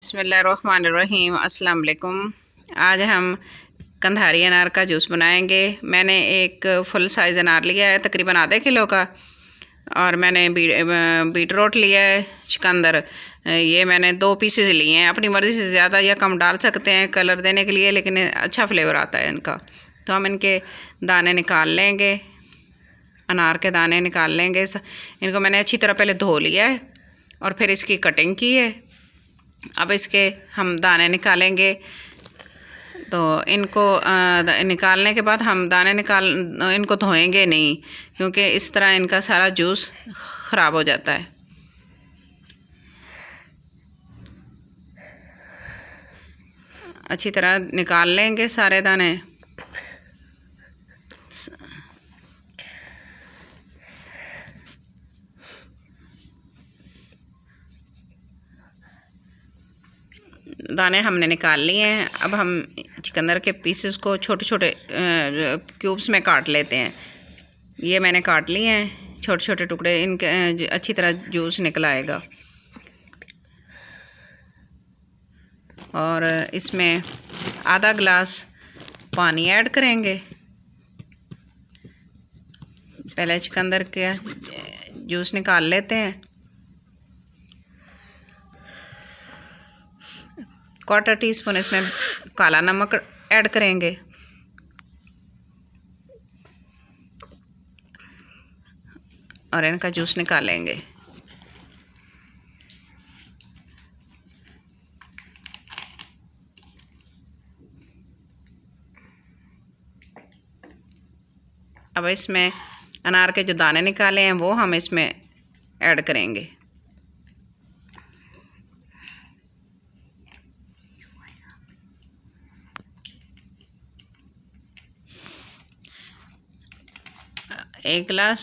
बिस्मिल्लाहिर्रहमानिर्रहीम। अस्सलाम वालेकुम। आज हम कंधारी अनार का जूस बनाएंगे। मैंने एक फुल साइज़ अनार लिया है तकरीबन आधे किलो का, और मैंने बीटरूट लिया है, चुकंदर। ये मैंने 2 पीसेस लिए हैं। अपनी मर्ज़ी से ज़्यादा या कम डाल सकते हैं कलर देने के लिए, लेकिन अच्छा फ्लेवर आता है इनका। तो हम इनके दाने निकाल लेंगे, अनार के दाने निकाल लेंगे। इनको मैंने अच्छी तरह पहले धो लिया है और फिर इसकी कटिंग की है। अब इसके हम दाने निकालेंगे। तो इनको निकालने के बाद हम दाने इनको धोएंगे नहीं, क्योंकि इस तरह इनका सारा जूस ख़राब हो जाता है। अच्छी तरह निकाल लेंगे सारे दाने। दाने हमने निकाल लिए हैं। अब हम चुकंदर के पीसेस को छोटे छोटे क्यूब्स में काट लेते हैं। ये मैंने काट लिए हैं छोटे छोटे टुकड़े। इनके अच्छी तरह जूस निकल आएगा। और इसमें आधा गिलास पानी ऐड करेंगे। पहले चुकंदर के जूस निकाल लेते हैं। 1/4 टीस्पून इसमें काला नमक ऐड करेंगे। और इनका जूस निकालेंगे। अब इसमें अनार के जो दाने निकाले हैं वो हम इसमें ऐड करेंगे। एक गिलास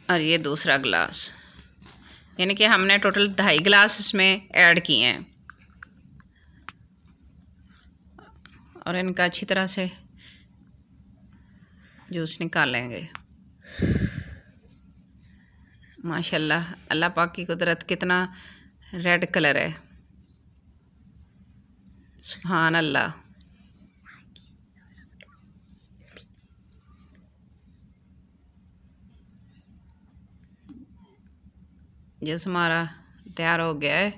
और ये दूसरा गिलास, यानी कि हमने टोटल 2.5 गिलास इसमें ऐड किए हैं। और इनका अच्छी तरह से जूस निकालेंगे। माशाल्लाह, अल्लाह पाक की कुदरत, कितना रेड कलर है। सुभान अल्लाह। जूस हमारा तैयार हो गया है।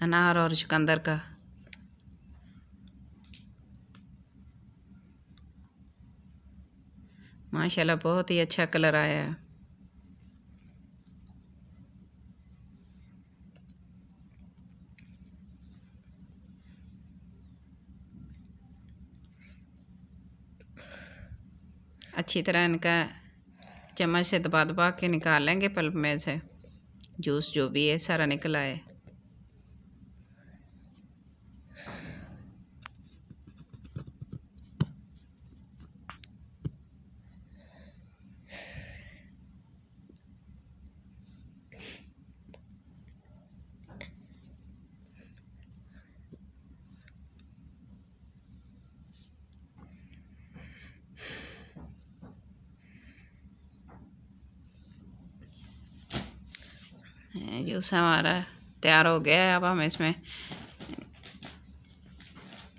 अनार और चुकंदर का। माशाल्लाह बहुत ही अच्छा कलर आया है। अच्छी तरह इनका चम्मच से दबा दबा के निकाल लेंगे पल्प में से। जूस जो भी है सारा निकल आए। जूस हमारा तैयार हो गया है। अब हम इसमें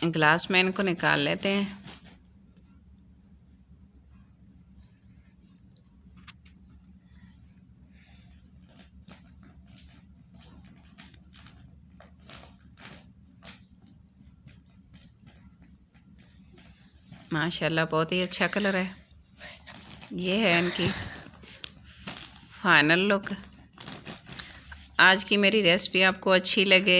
गिलास में इनको निकाल लेते हैं। माशाल्लाह बहुत ही अच्छा कलर है। ये है इनकी फाइनल लुक। आज की मेरी रेसिपी आपको अच्छी लगे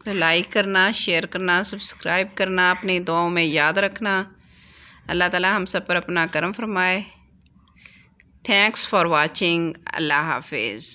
तो लाइक करना, शेयर करना, सब्सक्राइब करना, अपनी दुआओं में याद रखना। अल्लाह ताला हम सब पर अपना करम फरमाए। Thanks for watching. अल्लाह हाफिज़।